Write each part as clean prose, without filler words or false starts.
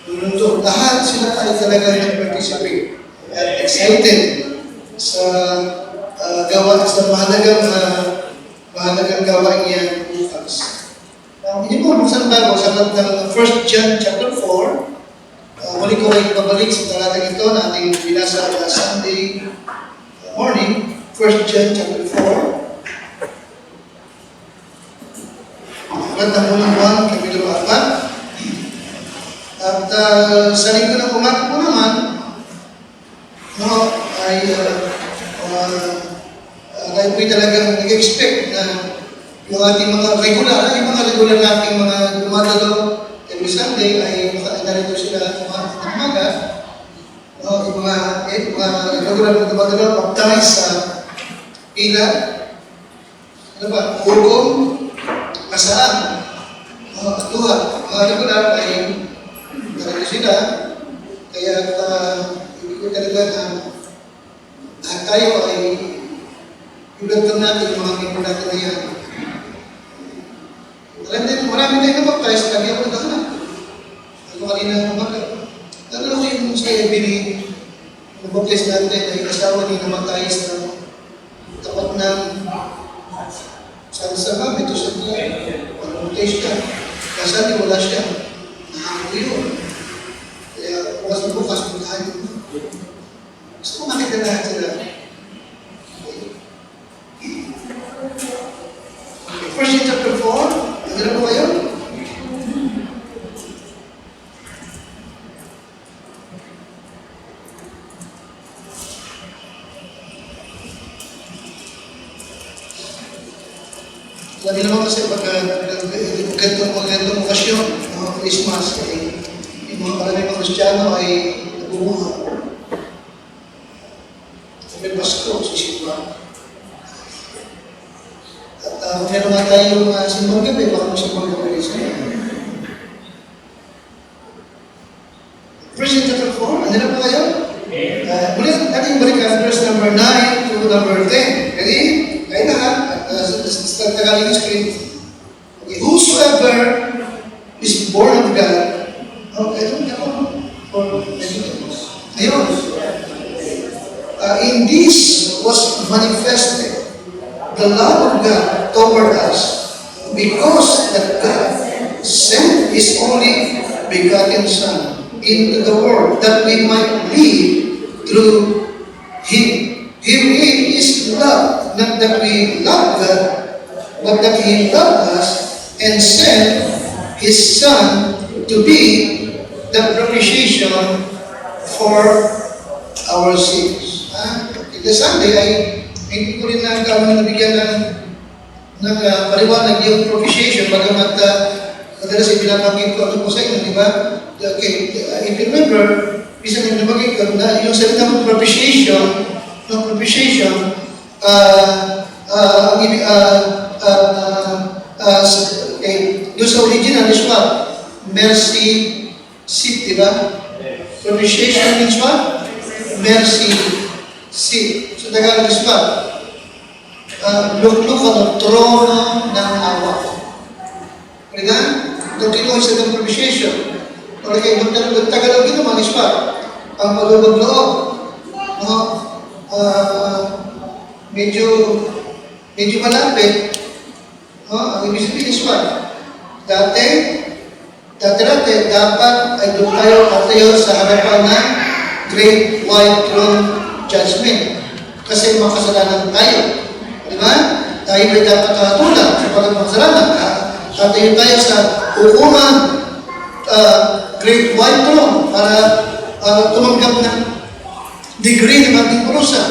mundo. Lahat sila ay talaga nag-participate at excited sa mahalagang gawain niya bukas. Hindi mo buksan bago sa ng 1 John chapter 4. Muli ko ay pabalik sa talatang ito na ating binasa na Sunday morning. 1 John chapter 4. At ang unang buwan, kapitulo 4. At sa linggo ng umaga po naman, ay tayo po'y talagang nag-expect na yung ating mga regular nating mga dumadalo every Sunday ay narito sila umaga. Yung mga regular na dumadalo, baptize sa pila, hugong, kasaan, atuhan. Mga regular ay narito sila. Kaya ibig ko talaga na tayo ay iulagdan natin yung mga people natin na yan. Marami tayo na-baptize, lagi ako nagkakanak. Ako kanina umaga. Lalo ko yung sa Ebony, na-baptize natin ay kasawa ni namatay sa tapat ng sama, ito sa buhay. Pag-baptize ka, kasali wala siya. Nakakakulo yun. Kaya bukas na bukas, puntahan yun. Gusto ko makita lahat sila. First in chapter 4, ano po kayo? Sabi naman kasi magandang okasyon, mga Christmas, yung mga maraming mga Kristiyano ay nabubuha. Sabi Pasko, sisimba. At meron nga tayong simbang gabi, baka simbang gabi rin sa'yo. Verse chapter 4, ano na po kayo? Muli natin balikan verse number 9 to number 10. Ready? Kayo lahat. Sa Tagalog screen. Okay. Whosoever is born of God, ayun. In this was manifested the love of God toward us, because that God sent His only begotten Son into the world, that we might live through Him. Him is love, not that we love God, but that He loved us and sent His Son to be the propitiation for our sins. The Sunday ay hindi ko rin nabigyan ng paliwanag yung propitiation, bagamat madalas ay binabanggit ko ito po sa inyo, di ba? Okay, if you remember, bisa nang nabanggit ko na yung salita ng propitiation, doon sa original is what? Mercy seat, di ba? Propitiation means what? Mercy seat. So Tagalog is what? Lukluk ang trono ng awa. Kaya doon kinuha sa ng propitiation. Okay, Tagalog ito naman is what? Ang malulog-loob. Medyo malapit. Ang ibig sabihin is what? Dati, dapat ay doon tayo sa harapan ng Great White Throne Judgment. Kasi makasalanan tayo. Di ba? Tayo ay dapat nakatulad sa pagkakasalanan. Tatayo tayo sa hukuman Great White Throne para tumanggap ng degree ng ating parusa.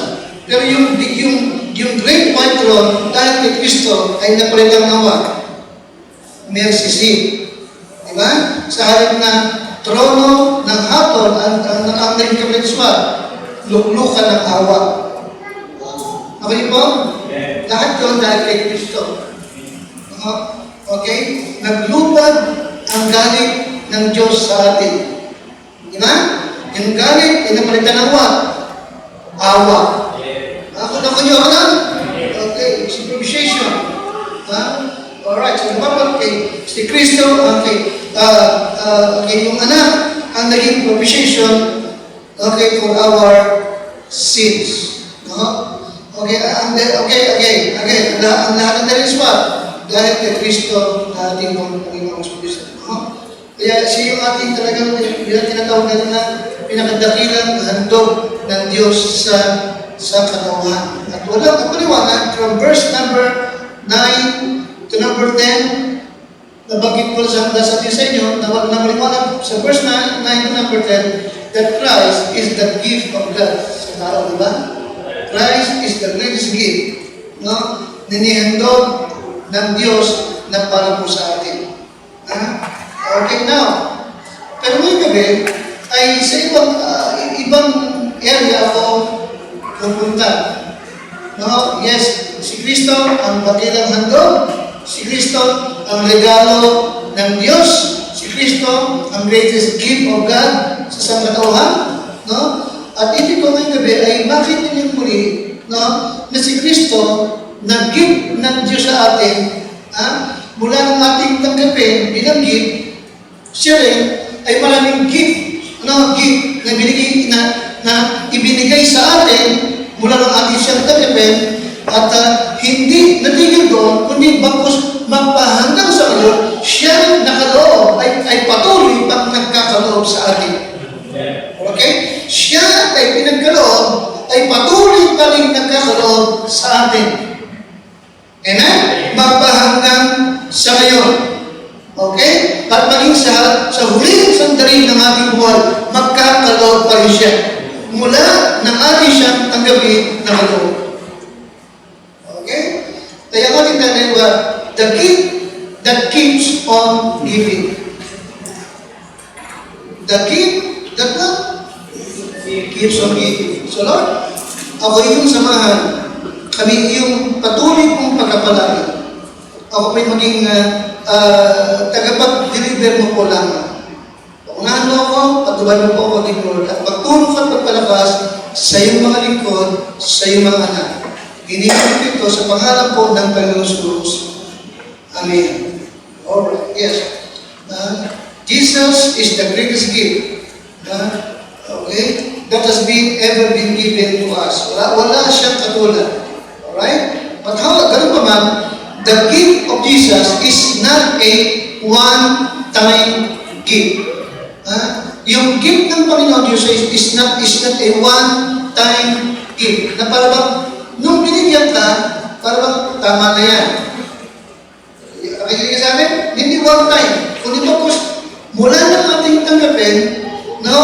Pero yung Great White Throne, dahil kay Kristo, ay napalitan ng awa. Mercy seat. Diba? Sa halip na trono ng hatol, ang naging kapitswa, luklukan ng awa. Okay po? Lahat yun dahil kay Kristo. Okay? Naglupad ang galit ng Diyos sa atin. Diba? Yung galit, napalitan ng awa. Awa. Ako nyo ka lang? Okay, si propitiation. Alright, so naman, okay, si Kristo, okay, yung propitiation, okay, for our sins. No? Okay, again. Ang lahat ng dahil is what? Dahil kay Kristo na ating Panginoong Kristo. No? Kaya siya yung ating talagang tinatawag natin na pinakadakilang handog ng Diyos sa katauhan. At walang paliwanag from verse number 9 to number 10, nabanggit ko sa atin sa inyo, na maliwanag sa verse 9 to number 10, that Christ is the gift of God. Sa tao, di ba? Christ is the greatest gift, no? Ninihandog ng Diyos na para po sa atin. Okay, now, pero ngayong gabi, ay sa ibang area ako pupunta. No? Yes, si Kristo ang bakilang handog, si Kristo ang regalo ng Diyos, si Kristo ang greatest gift of God sa sangkatauhan. No? At ibig ko ngayong gabi ay makita niyo muli, no, na si Kristo na gift ng Diyos sa atin, mula ng ating tanggapin bilang gift, siya rin ay maraming gift na binigay na ibinigay sa atin mula ng ating siyang tanggapin, at hindi natigil doon, kundi bagkus magpahanggang sa ngayon, siya nakaloob ay patuloy pag nagkakaloob sa atin. Okay? Siya ay pinagkaloob ay patuloy pa rin nagkakaloob sa atin. Amen? Magpahanggang sa ngayon. Okay? At maging sa huling sandali ng ating buhay, magkakaloob pa rin siya. Mula ng ating siyang tanggapin na kaloob. Okay? Kaya ko tingnan ba, the gift that keeps on giving. The gift that what? Keeps on giving. So Lord, ako iyong samahan. Kami iyong patuloy kong pagkapalagi. Ako may maging tagapag-deliver mo po lamang. Paunahan mo ako, patubay mo po ako din, Lord, at pagtulong at pagpalakas sa iyong mga lingkod, sa iyong mga anak. Iniintindi ito sa pangalan po ng Panginoon Jesus. Amen. Alright, yes. Jesus is the greatest gift. Okay? That has ever been given to us. Wala siyang katulad. Alright? But ganun pa man, the gift of Jesus is not a one-time gift. Yung gift ng Panginoon Diyos is not a one-time gift. Na para bang, nung binigyan ka, para bang tama na yan. Nakikinig ka sa amin? Hindi one time. Kundi focus, mula ng ating tanggapin, no,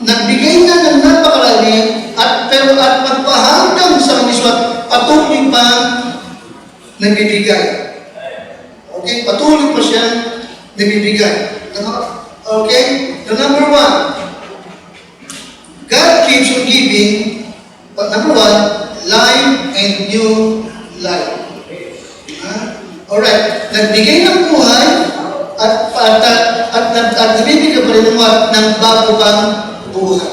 nagbigay na ng napakarami, at magpahanggang sa kaniswat, patuloy pa nagbibigay. Okay? Patuloy pa siya nagbibigay. Okay? The number one, God keeps on giving, but number one, life and new life. Alright, nagbigay ng buhay at nabibigay pa rin ng bago pang buhay.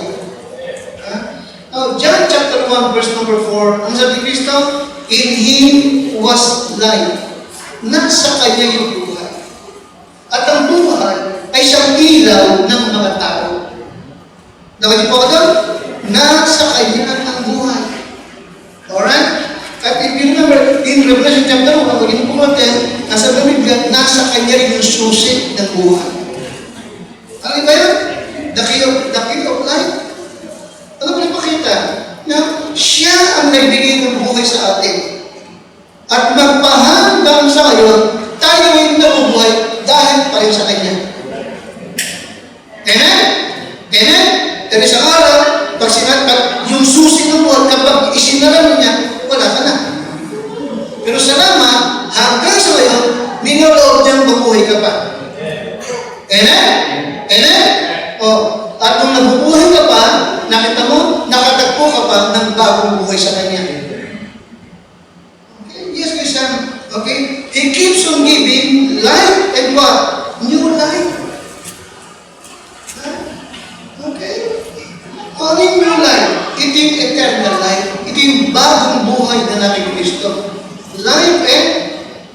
Now, John chapter 1 verse number 4, ang sabi ni Kristo, in Him was life. Nasa Kanya yung buhay. At ang buhay ay siyang ilaw ng mga tao. Nakikita po ka doon? Nasa Kanya ang buhay. Alright? At if you remember, in Revelation chapter 1, pag ito po natin, nasa Biblia, nasa Kanya rin yung susi ng buhay. Ano ba yun? The key of life. Ano ba napakita? Na siya ang nagbigay ng buhay sa atin. At magpahanggang sa ngayon, tayo ay nabubuhay dahil pa rin sa Kanya. Amen? Amen? Pero isang araw, pag yung susi ng buhay, kapag isinalaman niya, wala ka na. Pero salamat, hanggang sa ngayon, minuloob niyang mabuhay ka pa. Amen? Amen? At kung nabubuhay ka pa, nakita mo, nakatagpo ka pa ng bagong buhay sa Kanya. Okay? Yes, Christian. Okay? He keeps on giving life and what? New life. Okay? Ano yung new life? Ito yung eternal life. Ito yung bagong buhay na natin Kristo. Life and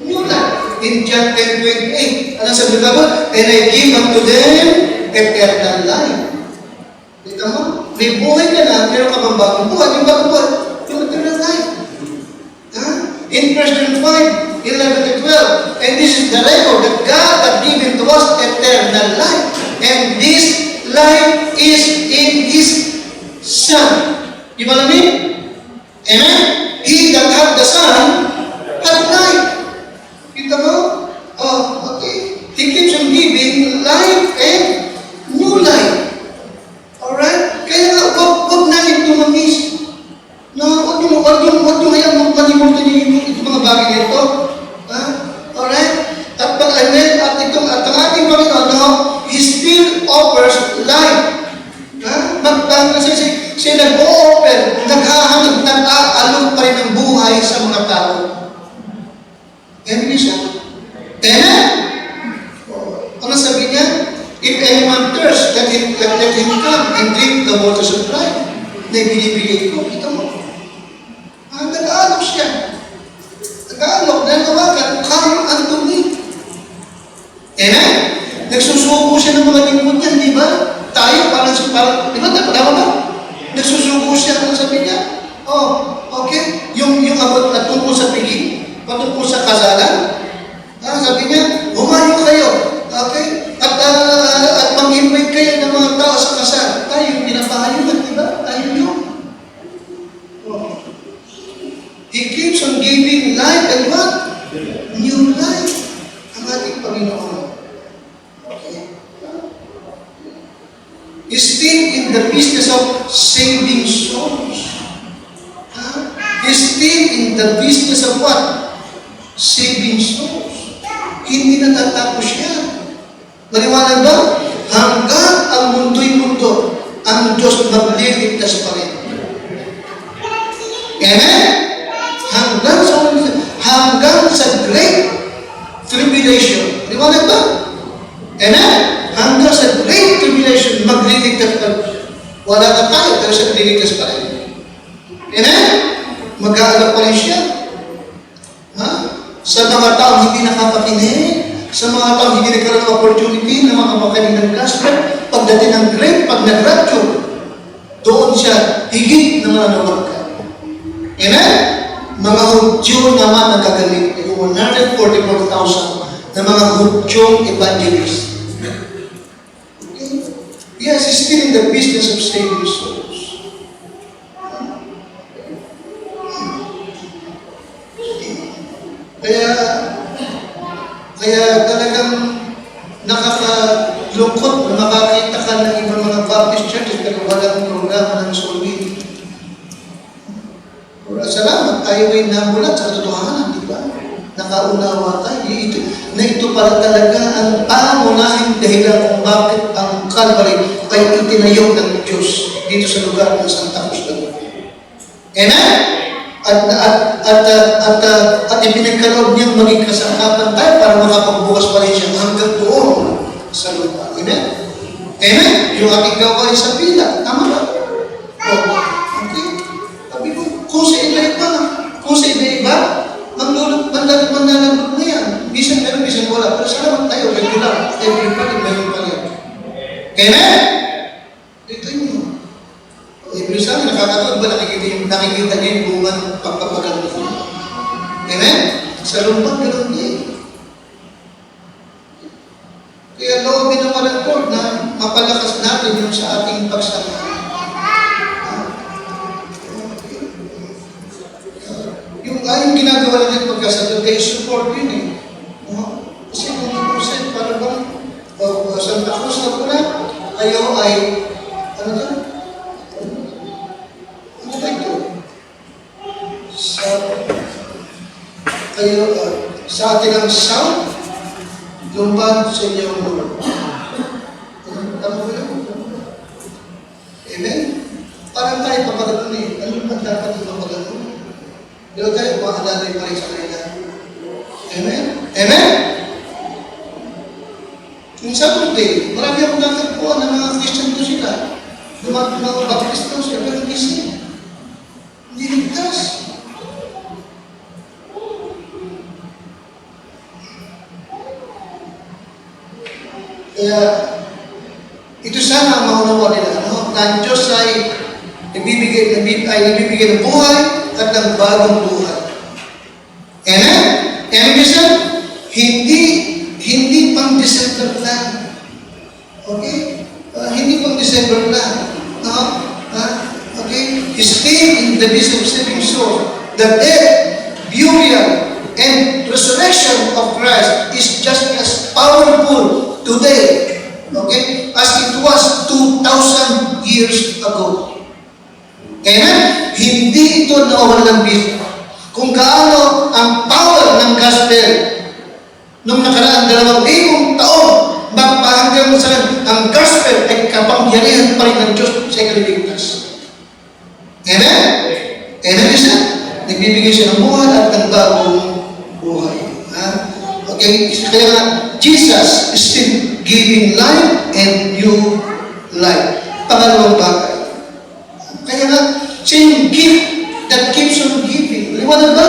new life. In John 10:28, ano sabi ba? And I give unto them eternal life. Kita mo? May buhay ka na, meron ka bang bagong buhay? Yung bagong buhay, yung eternal life. In 1 John 5, 11 to 12, and this is the record that God had given to us eternal life. And this life is in His Son. You follow me? Amen? He that hath the Son hath life. Kita mo? Oh, okay. He keeps on giving life and new life. Alright? Kaya nga, huwag natin tumamis. No, huwag nyo hayang magpalimutan yung mga bagay nito. Alright? At ang ating Panginoon, no, He still offers life. Siya nag-o-offer, naghahanap, nag-aalok pa rin ng buhay sa mga tao. Amen siya? Amen? Ano sabi niya? If anyone thirst, let him come and drink the waters of life. Na binibigay ko, kita mo. Nag-aalok siya. Nag-aalok, nanawagan, come unto me. Amen? Nagsusuko siya ng mga lingkod niya, di ba? Tayo, parang, di ba? Tama ba? Nagsusuko siya, ano sabi niya? Oh, okay. Yung abot at tungkol sa piging, patungkol sa kasalan, sabi niya, humayo kayo. Okay? At mag-invite kayo ng mga tao sa kasal. Tayo yung pinapahayunan, di ba? Tayo yun. Oh. He keeps on giving life and what? New life. Ang ating Panginoon. Okay? He's still in the business of saving souls. He's still in the business of what? Saving souls. Hindi natatapos yan. Maliwanag ba? Hanggang ang mundo'y mundo, ang Diyos magliligtas pa rin. Amen? Hanggang sa great tribulation. Maliwanag ba? Amen? Hanggang sa great tribulation, magliligtas pa rin. Wala na tayo, pero siya magliligtas pa rin. Amen? Mag-aalap pa rin siya. Sa mga taong hindi nakapakinig, sa mga taong hindi nagkaroon ng opportunity na makamakinig ng gospel, pagdating ng great, pag nag-rapture, doon siya higit na mananawag ka. Amen? Mga Hudyo naman ang gagamit. Yung 144,000 na mga Hudyong evangelists. Okay? Yes, he's still in the business of saving souls. Kaya talagang nakakalungkot na makakita ka ng ibang mga Baptist churches pero walang programa ng soul winning. Salamat, tayo ay namulat sa katotohanan, di ba? Nakaunawa tayo. Ito pala talaga ang pangunahing dahilan kung bakit ang Calvary ay itinayo ng Diyos dito sa lugar ng Santa Cruz. Amen? At ipinagkaloob niyang maging kasangkapan tayo para makapagbukas pa rin siya hanggang doon sa lupa. Amen? Amen? Yung ating gawain sa pila. Tama ba? Okay. Sabi ko, kung sa iba, manlalabot na yan. Bisan meron, bisan wala. Pero salamat tayo, regular. Everybody, meron pa rin. Amen? Ito yun. Ibig sabihin, nakakataon ba nakikita niyo yung bunga ng pagpapagano ko? Amen? Sa lumpag, gano'n niya. Kaya loobin ng Lord na mapalakas natin yung sa ating pagsama. Yung ginagawa natin pagkasalo, kayo support yun eh. Kasi kung 2% para ba? Santa Cruz na po na, kayo ay, ano to? Sa atin ang sound, lumbad sa inyong Lord. Tama ba yun? Amen? Parang tayo papagano eh. Ano ba dapat yung papagano? Pero tayo, makalalay pa rin sa kanila. Amen? Amen? Yung Saturday, marami akong natagpuan ng mga Christian ko sila. Mga Baptist ko sila, pero hindi sila. Hindi ligtas. Kaya, ito sana ang maunawa nila. na ang Diyos ay nagbibigay ng buhay at ng bagong buhay. Amen? Amen, Bishop? Hindi pang December lang. Okay? Hindi pang December lang. No? Okay? Stay in the business of saving souls. The death, burial, and resurrection of Christ is just as powerful today, okay, as it was 2,000 years ago. Kaya hindi ito nawawala ng bisyo. Kung gaano ang power ng gospel nung nakaraan 2,000 taon, magpahanggang sa ang gospel ay kapangyarihan pa rin ng Diyos sa ikaliligtas. Amen? Amen, isa? Nagbibigay siya ng buhay at ng bagong buhay. Okay? Kaya nga, Jesus is still giving life and new life. Pangalawang bagay. Kaya nga, siya yung gift that keeps on giving. Liwanag ba?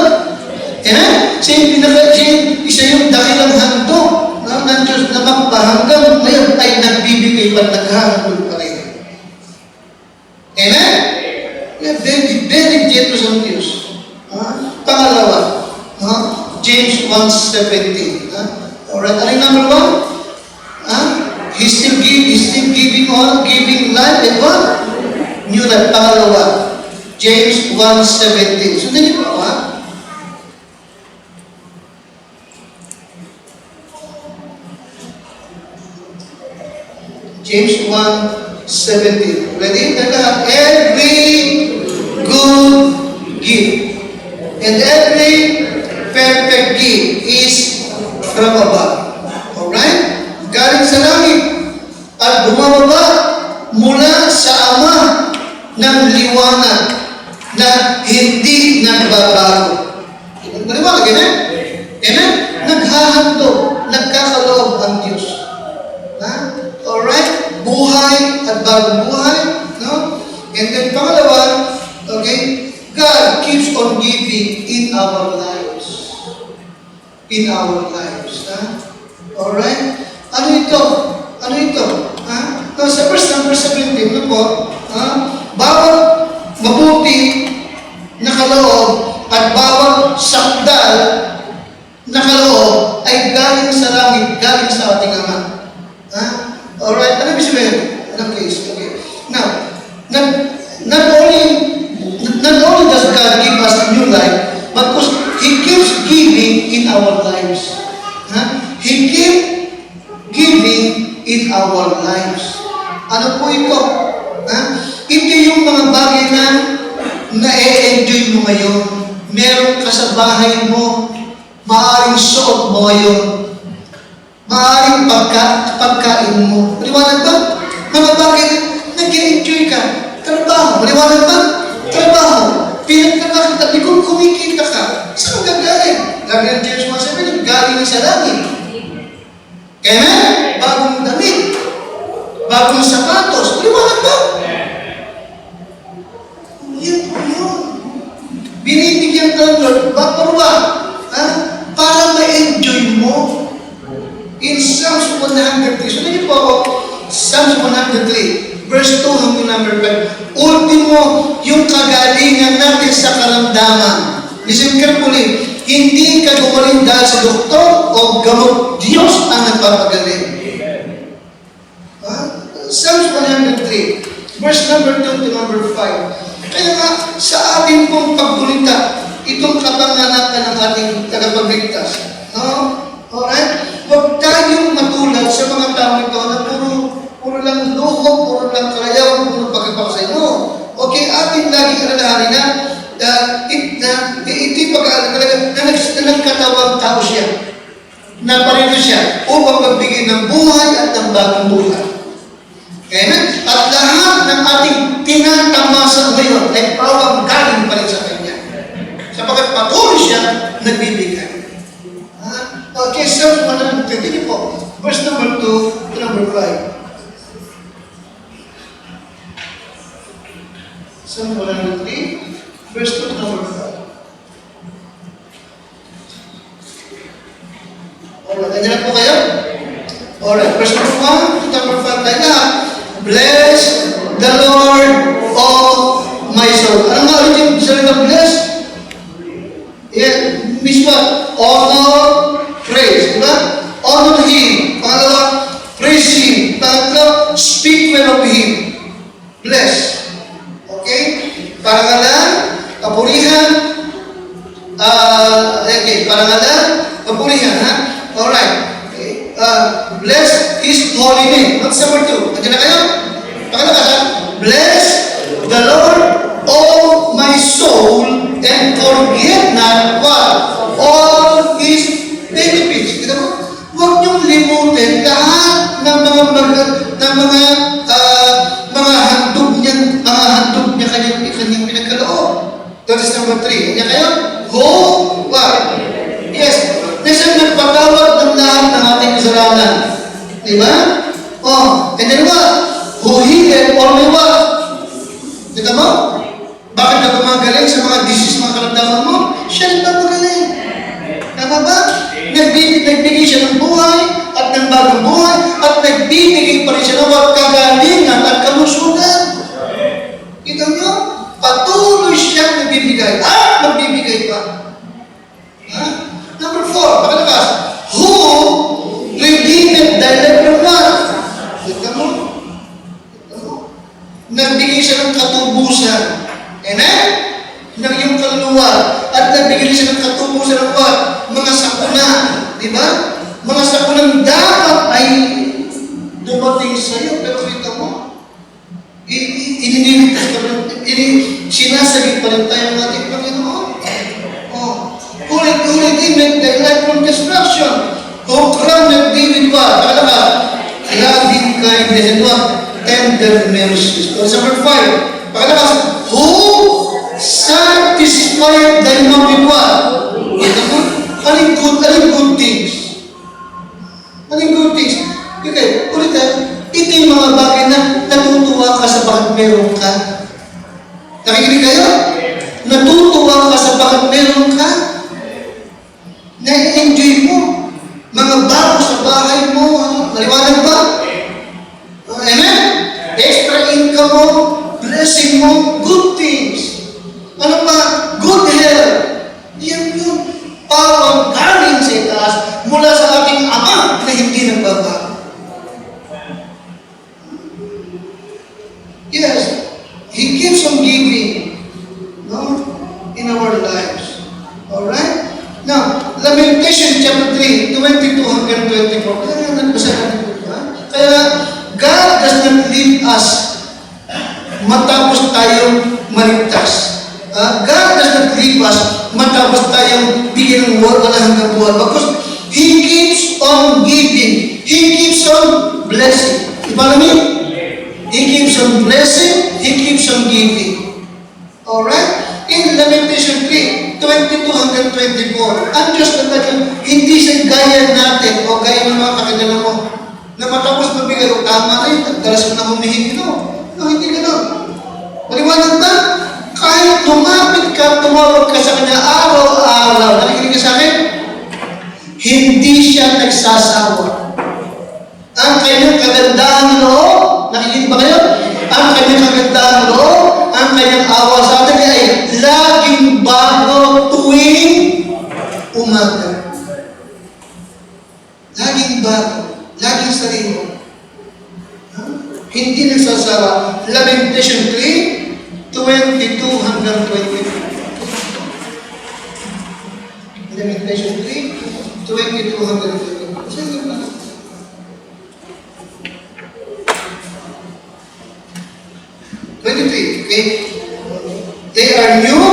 Amen? Siya yung isa yung dakilang handog ng Diyos na magpahanggang ngayon ay nagbibigay pa, naghahandog pa rin. Amen? Very, very generous ang Diyos. Pangalawa, James 1:17. Alright, ano yung number 1? He's still giving life and what? New life. Pangalawa, James 1:17. Sundan niyo po, James 1:17. Ready? Every good gift and every perfect gift is from above. Alright? Galing sa langit at bumababa mula sa Ama ng liwanag na hindi nagbabago. Naliwanag, amen? Amen? Naghahandog, nagkakaloob ang Diyos. Alright? Buhay at bagong buhay. No? And then pangalawa, okay, God keeps on giving in our lives. In our lives. Alright? Ano ito? Ano ito? Sa verse number 17, ano po? Bawat mabuti na kaloob at bawat sakdal na kaloob ay galing sa langit, galing sa ating Ama. Alright? Ano ibig sabihin? Anong case? Okay. Now, not only does God give us a new life, but because He keeps giving in our lives. He keeps giving in our lives. Ano po ito? Ito yung mga bagay na na-enjoy mo ngayon. Meron ka sa bahay mo, maaaring suot mo ngayon, maaaring pagkain mo. Maliwanag ba? Mga bagay na nag-enjoy ka. Trabaho. Maliwanag ba? Trabaho. Pinagkakakita, kung kumikita ka, saan ka galing? Galing James 1:7, galing sa langit. Amen? Bagong damit. Bagong sapatos. Maliwanag ba? Yan po yun. Binibigyan ka ng Lord, bakurwa, para ma-enjoy mo. In Psalms 103, so nandito po ako, Psalms 103, verse 2 hanggang number 5. Ultimo, yung kagalingan natin sa karamdaman. Listen carefully, hindi ka gumaling dahil sa doktor o gamot. Diyos ang nagpapagaling. Psalms 103, verse number 2 to number 5. Kaya nga, sa ating pong pagbulita, itong kapanganakan ng ating tagapagligtas. Alright? Huwag tayong matulad sa mga tao ito na puro lang luho, puro lang karayaw, puro pagkapakasay. No. Okay, ating laging alalahanin na ito'y pag-aaral talaga na nagkatawang tao siya. Na parito siya upang magbigay ng buhay at ng bagong buhay. Amen? At lahat ng ating tinatamasa ngayon ay pawang galing pa rin sa Kanya. Sapagkat patuloy siya nagbibigay. Okay, Psalms 103 po. Verse number 2 to number 5. Psalm 103, verse 2 to number 5. Alright, nandiyan na po kayo? Alright, verse number 1 to number 5 tayo lahat. Bless the Lord salitang bless? Yeah, means what? Honor, praise. Diba? Honor Him. Pangalawa, praise Him. Pangatlo, speak well of Him. Bless. Okay? Parangalan, kapurihan, okay, parangalan, kapurihan, ha? Alright. Okay. Bless His holy name. What's number 2? Nandiyan na kayo? Pakalakas, ha? Bless the Lord, oh my soul, and forget not what? All His benefits. Kita mo? Huwag niyong limutin lahat ng mga handog niya kanyang pinagkaloob. That is number 3. Kanya kayo? Who? What? Yes. Nasaan nagpatawad ng lahat ng ating kasalanan? Diba? Oh, and then what? Who healed all my what? Kita mo? Bakit ka gumagaling sa mga disease, mga karamdaman mo? Siya nagpapagaling. Tama ba? Nagbibigay siya ng buhay at ng bagong buhay at nagbibigay pa rin siya ng kagalingan at kalusugan. Kita nyo? Patuloy siyang nagbibigay at magbibigay pa. Ha? Number 4, pakalakas. Who redeemed thy leper one? Kita mo? Nagbigay siya ng katubusan. Amen? Ng iyong kaluluwa. At nagbigay siya ng katubusan ng what? Mga sakuna. Diba? Mga sakunang dapat ay dumating sa iyo. Pero kita mo, ininiligtas pa rin, sinasagit pa rin tayo ng ating Panginoon. Oh. Ulit-ulit, imit thy life from destruction. Who crowned thee with what? Pakalakas. Loving kindness and what? Tender mercies. Number 5. Pakalakas. Who satisfied thy mouth with what? Aling good things. Aling good things. Okay, ulit ito yung mga bagay na natutuwa ka sa bakit meron ka. Nakikinig kayo? Natutuwa ka sa bakit meron ka. Na-enjoy mo. Mga bago sa bahay mo. Naliwanag ba? Amen? Extra income mo, blessing mo, good things. Ano pa? Good health. Yan yun. Pawang galing sa itaas mula sa ating Ama na hindi nagbabago. Yes, He keeps on giving, no, in our lives. Alright? Now, Lamentation chapter 3, 22 hanggang 24. Kaya nagbasa natin ito, ha? Kaya, God does not leave us matapos tayong maligtas. God does not leave us matapos tayong bigyan ng wala hanggang buwan. Because He keeps on giving. He keeps on blessing. Diba namin? He keeps on blessing. He keeps on giving. Alright? In Lamentation 3, 22 hanggang 24, ang Diyos na tayo, hindi siya gaya natin o gaya ng mga kakilala mo na matapos mabigay, o tama rin, nagdalas mo na humihingi, no? No, hindi gano'n. Maliwanag ba? Kahit tumapit ka, tumawag ka sa Kanya araw-araw, nakikinig ka sa akin? Hindi siya nagsasawa. Ang kanyang kagandahan loob, nakikinig ba kayo? Ang kanyang kagandahan loob, ang kanyang awa sa atin ay laging bago tuwing umaga. Laging bago, laging sarili. Hindi nagsasawa. Lamentation 3, 22 hanggang 24. Lamentation 3, 22 hanggang 24. 23, okay? They are new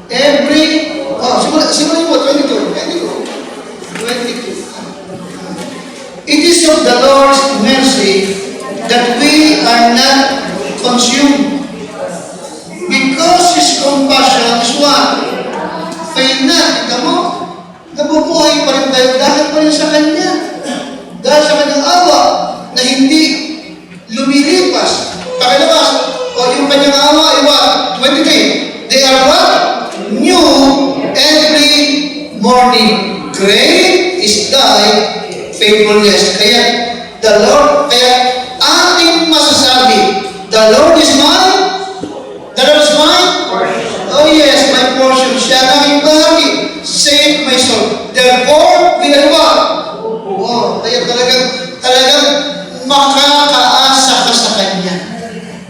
every, simula mo, 22. It is of the Lord's mercy that we are not consumed. Because His compassion is what? Fail na, kita mo? Nabubuhay pa rin tayo dahil pa rin sa Kanya. Dahil sa Kanyang awa na hindi lumilipas. Pakilabas, o yung Kanyang awa ay what? 23. They are what? New every morning. Great is thy faithfulness. Kaya, ating masasabi, the Lord is mine. The Lord is mine. makakaasa ka sa Kanya.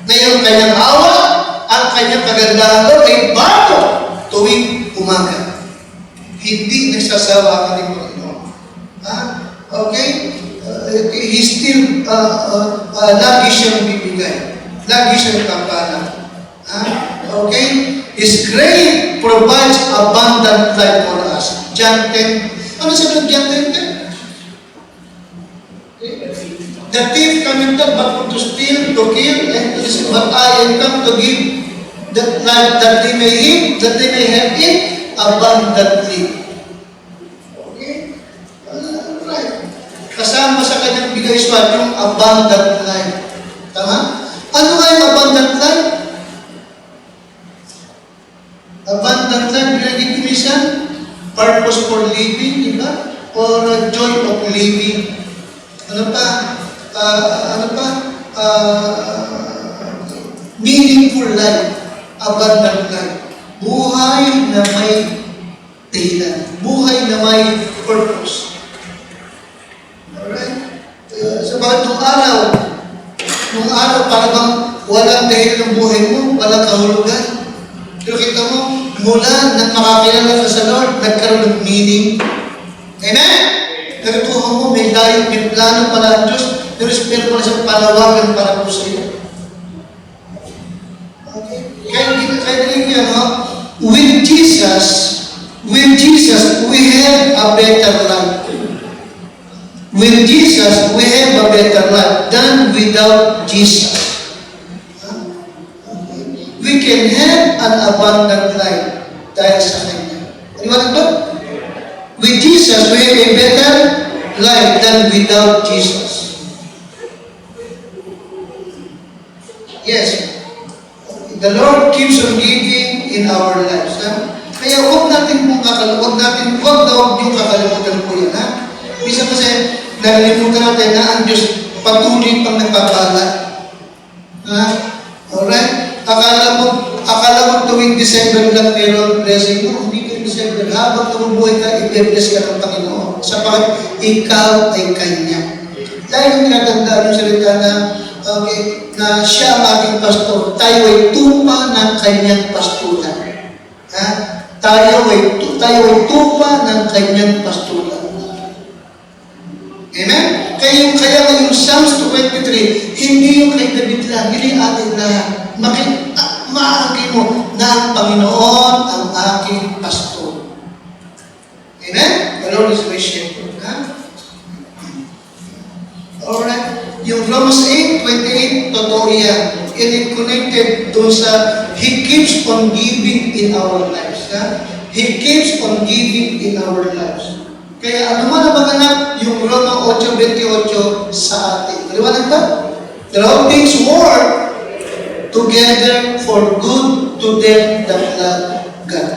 Na yung Kanyang awa, ang Kanyang kagandahan ay bago tuwing umaga. Hindi nagsasawa ka rin Panginoon. Okay? He still, lagi siyang bibigay. Lagi siyang kapala. Okay? His grace provides abundant life for us. John 10. Ano sabi ng John 10? The thief cometh not but to steal, to kill, and to destroy. But I am come to give that life that they may eat, that they may have it abundantly. Okay? Right. Kasama sa kanyang bigay swat yung abundant life. Tama? Ano nga yung abundant life? Abundant life, binagin ko minsan, purpose for living, di ba? Or joy of living. Ano pa? Meaningful life, abundant life. Buhay na may dahilan. Buhay na may purpose. Alright? So bakit nung araw parang walang dahilan ng buhay mo, walang kahulugan. Pero kita mo, mula nang makakilala ka sa Lord, nagkaroon ng meaning. Amen? Natutuhan mo, may dayo, may plano pala ang Diyos, pero meron pala siyang palawagan para po sa iyo. Okay? Kaya din yan, with Jesus, we have a better life. With Jesus, we have a better life than without Jesus. We can have an abundant life dahil sa Kanya. Ano ba? With Jesus, we have a better life than without Jesus. Yes. The Lord keeps on giving in our lives. Kaya huwag natin yung kakalimutan po yan. Bisa kasi nalilimutan natin na ang Diyos patuloy pang nagpapala. Alright? Akala mo tuwing December lang meron blessing mo. Hindi tuwing December. Habang tumubuhay ka, i-bless ka ng Panginoon. Sapagat ikaw ay Kanya. Dahil yung tinatandaan yung salita na, okay, na siya ang ating pastor, tayo ay tupa ng Kanyang pastulan. Tayo ay tupa ng Kanyang pastulan. Amen? Kaya ngayong Psalms 23, hindi yung kay David lang, hindi atin lahat. Maagi mo na ang Panginoon ang aking pastor. Amen? The Lord is my shepherd. Alright? Yung Romans 8:28, totoo yan. And it connected doon sa He keeps on giving in our lives. He keeps on giving in our lives. Kaya ano man ang maganap yung Roma 8:28 sa atin. Maliwanag ba? That all things work together for good to them that love God.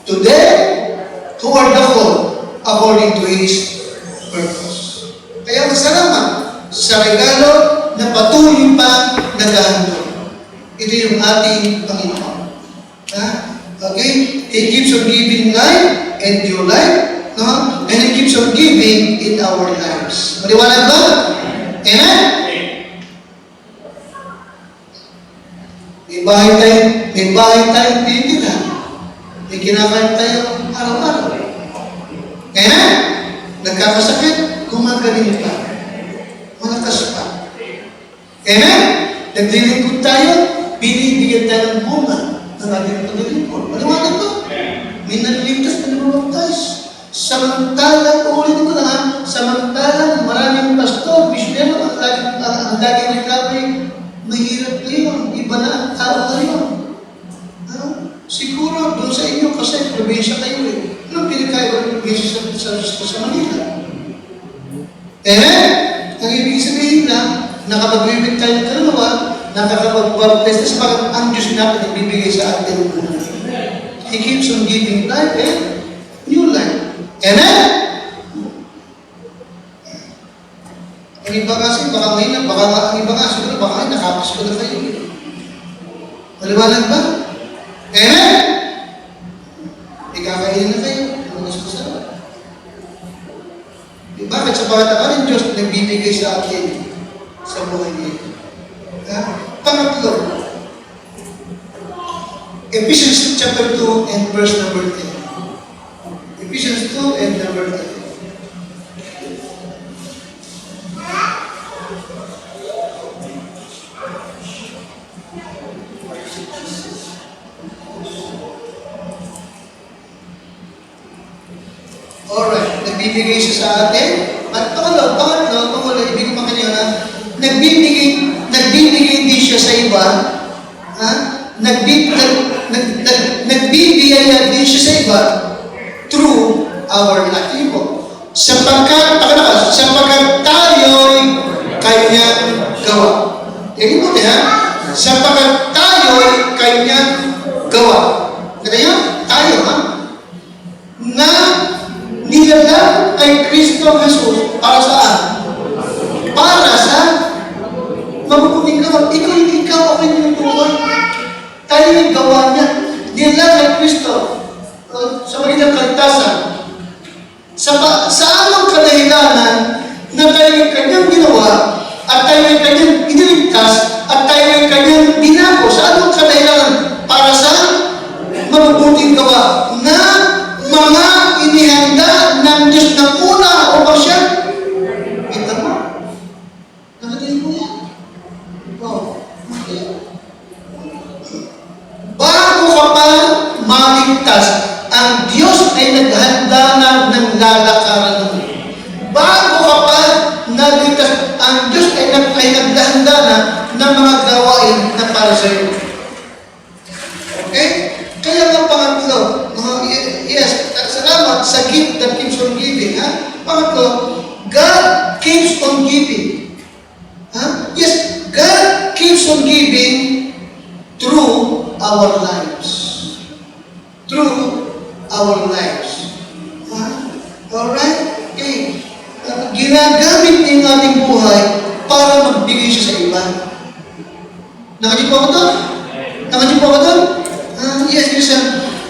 To them who are the called according to His purpose. Kaya masalamat sa regalo na patuloy pa naghahandog. Ito yung ating Panginoon. Okay? He keeps on giving life and your life. And He keeps on giving in our lives. Maliwanag ba? Amen? May bahay tayo titira. May kinakain tayo araw-araw. Amen? Nagkakasakit, gumagaling pa. Malakas pa. Amen? Naglilingkod tayo, binibigyan tayo ng bunga ng ating paglilingkod. Maliwanag ba? May naliligtas na lumabaptize. Samantalang, ulitin ko na samantalang maraming pastor, missionero, ang laging nagkabay, mahirap kayo, iba na ang tao kayo. Siguro, doon sa inyo, kasi probinsya kayo eh. Anong pinagkaiba ng probinsya sa Manila? Ang ibig sabihin na, nakapag-ibig tayo ng kaluluwa, nakakapag-baptize, sa pagkat ang Diyos natin ibibigay sa atin. He keeps on giving life and new life. Amen? Ang iba kasi, baka ang iba nga, siguro, baka nakapas ko na kayo. Maliwanag ba? Amen? Ikakainin na kayo. Ang gusto sa bakit sa pagkataka ng Diyos nagbibigay sa atin sa buhay niya. Pangatlo, Ephesians chapter 2 and verse number 10. Ephesians 2 and number 10. Alright, nagbibigay siya sa atin. At pangatlo, ibig ko makanya na, nagbibigay din siya sa iba. Nagbibiyaya din siya sa iba through our life. Yun po. Sapagkat tayo'y kanyang gawa. Yan po niya. Sapagkat tayo'y kanyang gawa. Kaya yan, tayo, na nilalang kay Kristo Jesus para saan? Para sa mabubuting gawa. Ikaw ako yung gawa. Tayo yung gawa niya. Nilalang kay Kristo sa magiging kaligtasan. Sa anong kadahilanan na tayo yung kanyang ginawa at tayo yung kanyang iniligtas at tayo yung kanyang dinako. Sa anong kadahilanan? Para sa mabubuting gawa na mga inihanda ng Diyos na una upang siya. Kita mo? Nakatayin mo yan. Bago ka pa maligtas, ang Diyos ay naghanda na ng lalakaran mo. Bago ka pa naligtas, ang Diyos ay naghanda na ng mga gawain na para sa iyo. Okay? Kaya nga pangatlo, yes, salamat sa gift that keeps on giving. Pangatlo, God keeps on giving. Yes, God keeps on giving through our lives. Through our lives. Alright? Okay. Ginagamit niya yung ating buhay para magbigay siya sa iba. Nakajip po ako doon? Nakajip po ako doon? Yes, listen.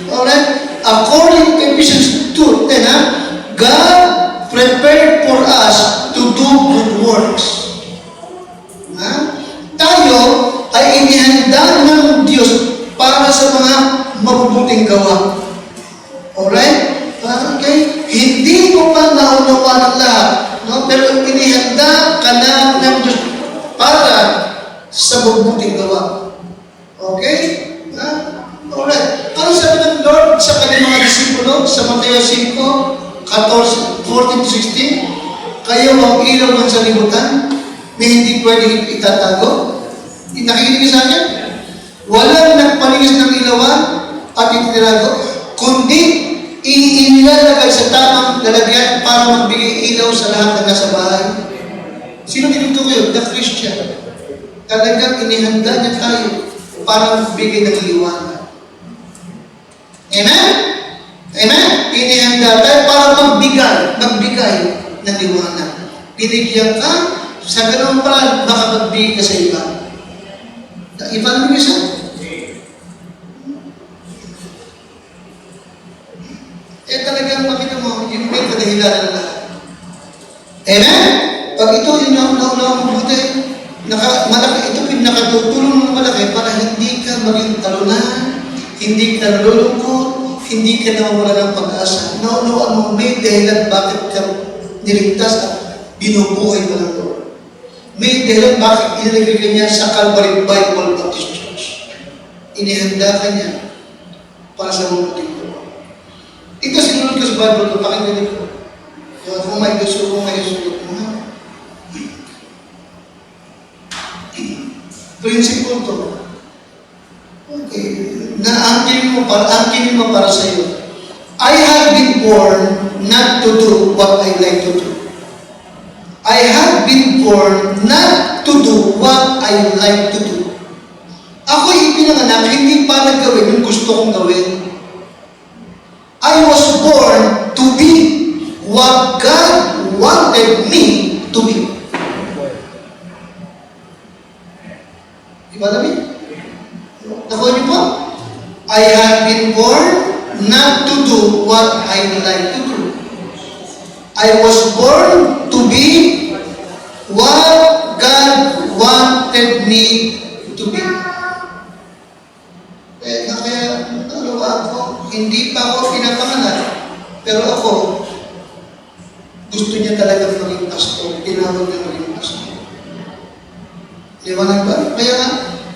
Alright? According to Ephesians 2:10, God prepared for us to do good works. Tayo ay inihanda ng Diyos para sa mga mabubuting gawa. Alright? Okay? Hindi mo pa naunawa ng lahat. No? Pero inihanda ka na ng Diyos para sa mabubuting gawa. Okay? Alright. Ano sabi ng Lord sa kanyang mga disipulo sa Mateo 5:14-16? Kayo ang ilaw ng sanlibutan na hindi pwedeng itatago. Nakikinig sa akin? Walang nagpalingis ng ilawan at itinirago, kundi inilalagay sa tamang lalagyan para magbigay ilaw sa lahat na nasa bahay. Sino tinutukoy yun? The Christian. Talagang inihanda niya tayo para magbigay ng liwanag. Amen? Amen? Inihanda tayo para magbigay ng liwanag. Pinigyan ka, sa ganun parang makapagbigay ka sa iba. Iba naman isa. Talagang makita mo, yung may kadahilan ng lahat. Amen? Pag ito yung nauna mo buti, ito pinakatutulong ng malaki para hindi ka maging talunan, hindi ka nalulungkot, hindi ka nawawala ng pag-asa. Naunawaan mo may dahilan bakit ka niligtas at binubuhay mo ng Lord. May dahilan bakit inilagay ka niya sa Calvary Bible Baptist Church. Inihanda ka niya para sa mabuting gawa. Ito sinunod ko sa Bible ko, pakinggan ko. Kung may gusto mo. Principle to. Okay. Angkin mo para sa iyo. I have been born not to do what I like to do. I have been born not to do what I like to do. Ako'y ipinanganak, hindi para gawin yung gusto kong gawin. I was born to be what God wanted me to be. Diba namin? Nakuha niyo po? I have been born not to do what I like to do. I was born to be what God need to be. Kaya, ako, hindi pa ako pinapanganak, pero ako, gusto niya talaga maging pastor, tinawag niya maging pastor. Liwanag ba? Kaya nga,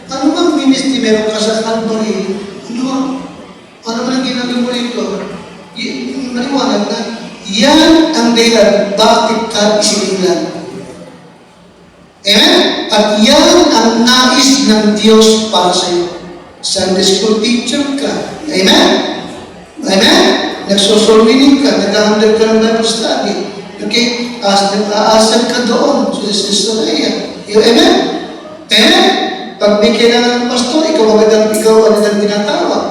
ano bang ministry meron ka sa Calvary? Ano bang ginagawa mo rito? Maliwanag na, yan ang dahilan bakit ka isinilang. Amen? At yan ang nais ng Diyos para sa iyo. Sunday school teacher ka. Amen? Amen? Nagsosolwining ka, nag-handle ka ng Bible study. Okay? Aasal ka doon sa Sistoria. Amen? Amen? Pag may kailangan ng pastor, ikaw agad ang tinatawag.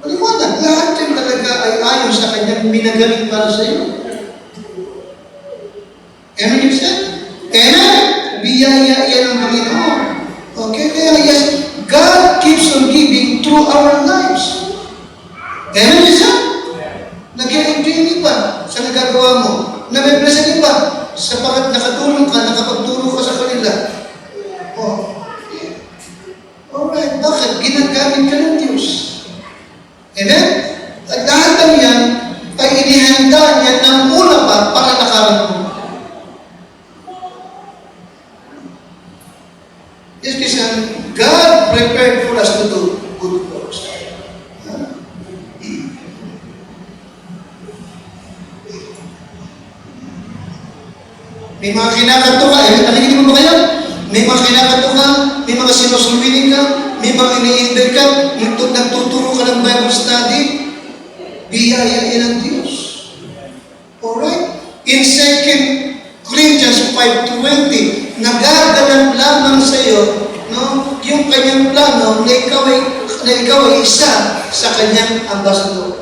Maliwanag, lahat yan talaga ay ayon sa kanyang minagaling para sa iyo. Amen, you said? Amen? Biyaya yan ang Panginoon. Okay? Kaya yes, God keeps on giving through our lives. Amen, you said? Nag-i-enjoy yung iba sa nagagawa mo. Na-bless ang iba sapagat nakatulong ka, nakapagtulong ka sa kanila. Oh. Alright, bakit? Ginagamit ka ng Diyos. Amen? At lahat ng yan ay inihanda niya ng una pa para nakaroon mo. Yes, kasi God prepared for us to do good works. May mga kinakato ka, nakikinig mo ba kayo? May mga kinakato ka, may mga sinusulwinig ka, may mga ini-invite ka, nagtuturo ka ng Bible study, biyaya yan ang Diyos. Alright? In 2 Corinthians 5:20, nagaganap lamang sa iyo, no, yung kanyang plano na ikaw ay isa sa kanyang ambassador.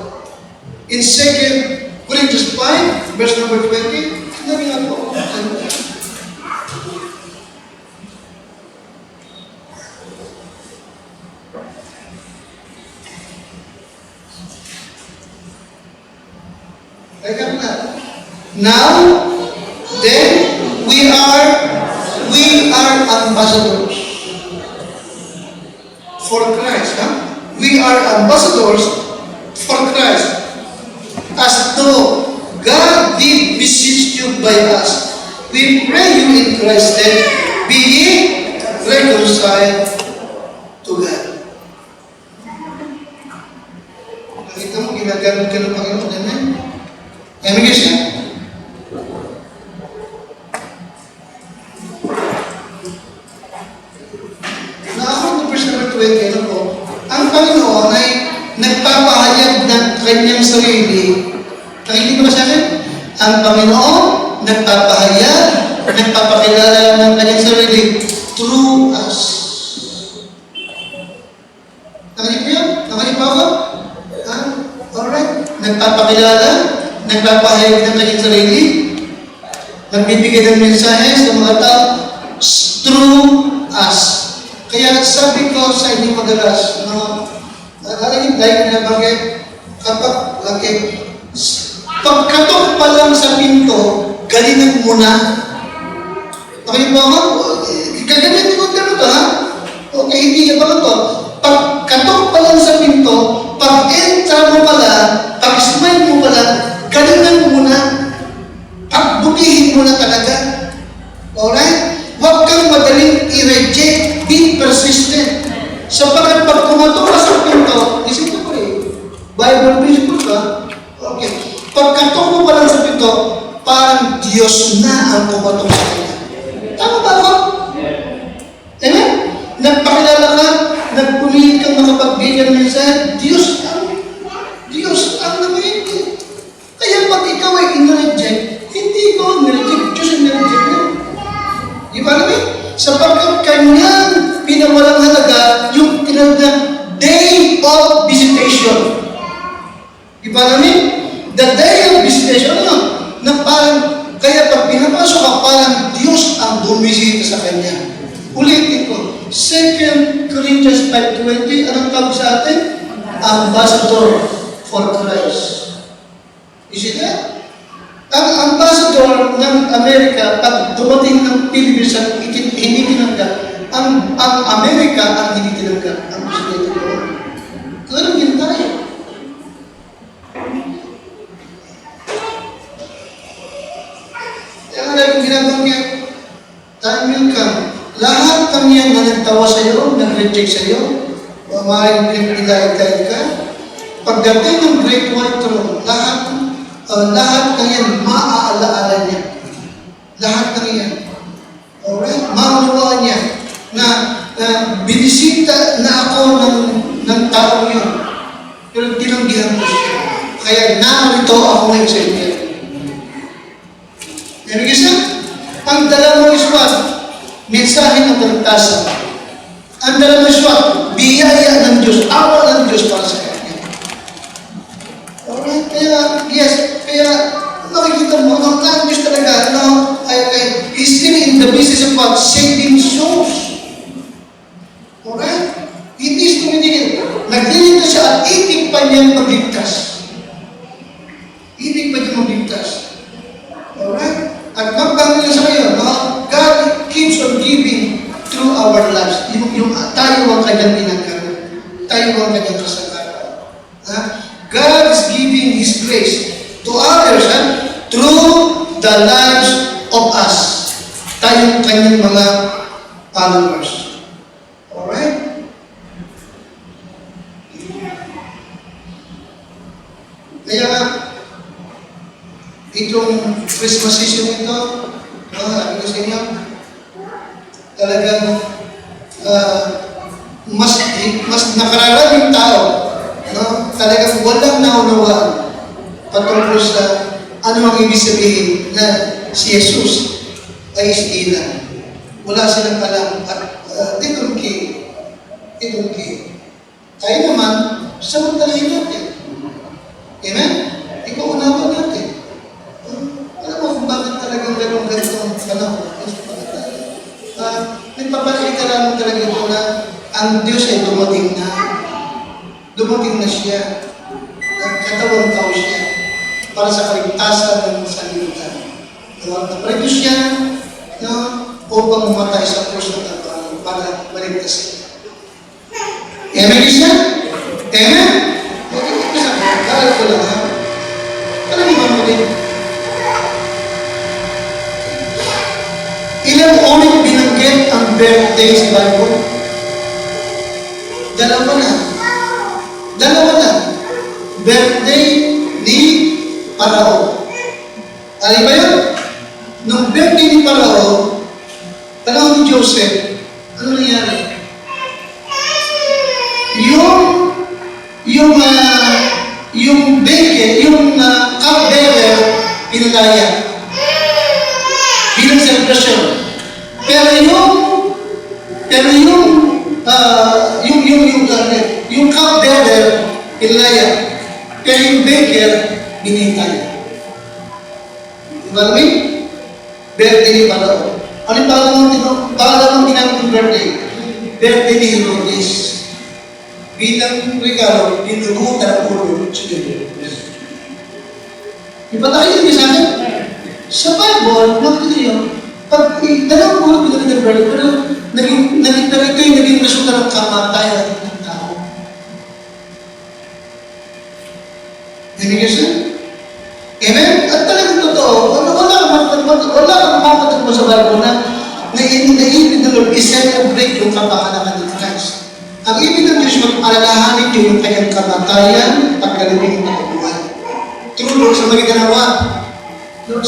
In 2 Corinthians 5, verse number 20, sinabi nga po, now, then, we are ambassadors for Christ. Huh? We are ambassadors for Christ. As though God did beseech you by us, we pray you in Christ, then be ye reconciled to God. Nakita mo, ginagamit ka ng Panginoon. Amen? Amen, guys? Ang Panginoon ay nagpapahayag ng kanyang sarili. Nakikinig ba sa akin? Ang Panginoon nagpapahayag, nagpapakilala ng kanyang sarili through us. Nakikinig ba yan? Nakikinig ba ako? Alright. Nagpapakilala, nagpapahayag ng kanyang sarili, nagbibigay ng mensahe sa mga tao through us. Kaya sabi ko sa inyo madalas, nalaging dahil na bagay, kapag pagkatok pa lang sa pinto, galingan muna. Okay ba ako? Gagamitin ko ito ha? Okay, hindi ba ito? Pagkatok pa lang sa pinto, pag-enter mo pala, pag-smile mo pala, galingan muna. Pagbutihin mo na talaga. Alright? Huwag kang madaling i-reject. Be persistent. Sapagat pag kumatok ka sa pinto, isip ko Bible principle ka, okay. Pagkatok mo pa lang sa pinto, parang Diyos na ang kumatok sa kanya. Tama ba ako? Amen? Nagpakilala ka, nagpuliit kang makapagbigyan ng mensahe, Diyos ang namayin. Kaya pag ikaw ay in-reject, hindi ikaw ang-reject, Diyos ang nireject mo. Di ba namin? Sapagkat kanyang pinawalang halaga yung tinawag na day of visitation. Di ba namin? The day of visitation, na parang, kaya pag pinapasok ka, parang Diyos ang bumisita sa kanya. Ulitin ko, 2 Corinthians 5:20, anong tawag sa atin? Ambassador for Christ. You see that? Ang ambassador ng Amerika, pag dumating ng Pilipinas, hindi tinanggap, ang Amerika ang hindi tinanggap ang presidente doon. Ganun din tayo. Kaya nga laging ginabanggit, time will come. Lahat kami ang nagtawa sa iyo, nag-reject sa iyo, maaaring pinilahit-lahit ka. Pagdating ng Great White Throne, lahat ng yan, maaalaala niya. Lahat ng yan. Alright? Maunawaan niya na binisita na ako ng tao yun. Pero tinanggihan ko siya. Kaya narito ako ngayon sa inyo. Yan isa, ang dala mo is what? Mensahe ng kaligtasan. Ang dala mo is what? Biyaya ng Diyos, awa ng Diyos para sa kanya. Alright? Kaya makikita mo, ang plan Diyos talaga, He's still in the business of what? Saving souls. Alright? Hindi is tumitigil. Nagliligtas siya at ibig pa niyang magligtas. Ibig pa niyang magligtas. Alright? At magpangin sa kayo, God keeps on giving through our lives. Yung tayo ang kanyang pinagkaroon. Tayo ang kanyang kasagaran. God is giving His grace to others through the lives of us. Tayong kanyang mga followers. Alright? Kaya itong Christmas season ito, sabi ko sa inyo, talagang mas nakararaming tao, talagang walang naunawaan patungkol sa ano ang ibig sabihin na si Jesus ay istilan. Wala silang alam at they don't care. They don't care. Tayo naman, samantalahin natin. Amen? Ikaw unawan natin. Alam mo kung bakit talagang ganong-ganong panahon. Nagpapakita lang talaga ito na ang Diyos ay dumating na. Dumating na siya. Katawang tao siya para sa kaligtasan ng sanlibutan. Naparito siya upang umatay sa krus ng Kalbaryo para maligtas siya. Amen siya? Amen? Kaya ko lang ha. Alam mo ba rin? Ilang ulit binanggit ang birthday sa Bible? Dalawa na. Birthday ni Parao. Alin ba yun? Nung birthday ni Parao, tanong ni Joseph, ano nangyari? Yung baker, yung cupbearer, pinalaya. Bilang celebration. Pero yung cupbearer, pinalaya. Pero yung baker, binitay. Diba namin? Birthday ni Parao. Ano yung pangalan ng ginamit ng birthday? Birthday ni Herodes. Bilang regalo, dinugutan ang ulo si Herodes. Iba tayo yung sa akin? Sa Bible, nakita niyo, pag dalawang ulo pinagin ng birthday, pero naging resulta ng kamatayan ng tao. Amen siya? Amen? At talagang totoo, wala kang makatagpo sa Bible na naibig ng Lord i-celebrate yung kapanganakan ni Christ. Ang ibig ng Diyos mag-alalahanin yung kanyang kamatayan, pagkalibing ng pagbuhay. True, Lord, sa mga ganawa. Lord,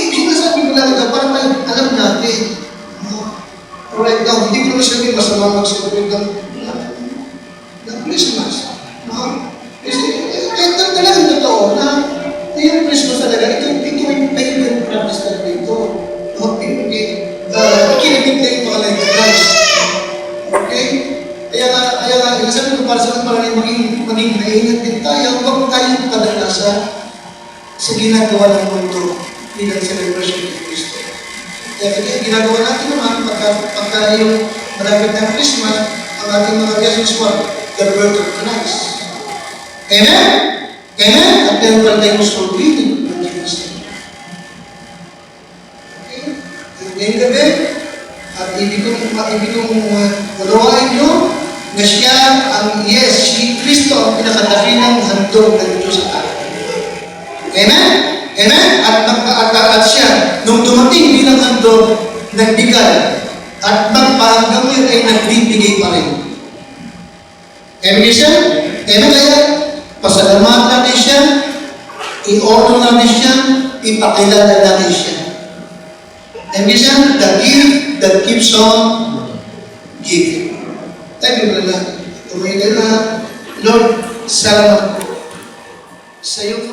sinasabi ko lang ito para may alam natin. Alright now, hindi ko naman sabihin masama mag-celebrate ng Christmas. Kasi talagang totoo na yung Christmas talaga, ito yung payment practice talaga ito. Kinibig na yung pangalan ng Christ. Okay? Kaya nga, sabi ko para sa mga maging maingat din tayo, huwag tayong kadalasa sa ginagawa ng mundo bilang celebration ng Kristo. Kaya ginagawa natin naman, pagka yung malapit ng Christmas, ang ating mga guests what? The birth of Christ. Amen? Amen? At meron pa tayong sorbitin ng Kristo. Okay? ngayong gabi, at ibig kong unawain nyo na siya si Kristo ang pinakadakilang handog ng Diyos sa atin. Amen? Amen? At siya, nung dumating bilang handog, nagbigay. At magpahanggang ngayon ay nagbibigay pa rin. Amen siya? Amen kaya? Pasalamatan natin siya, i-honor natin siya, ipakilala natin siya. Amen siya? The gift that keeps on giving. Tayo bibigyan na. Tumayin na. Lord, salamat sa iyong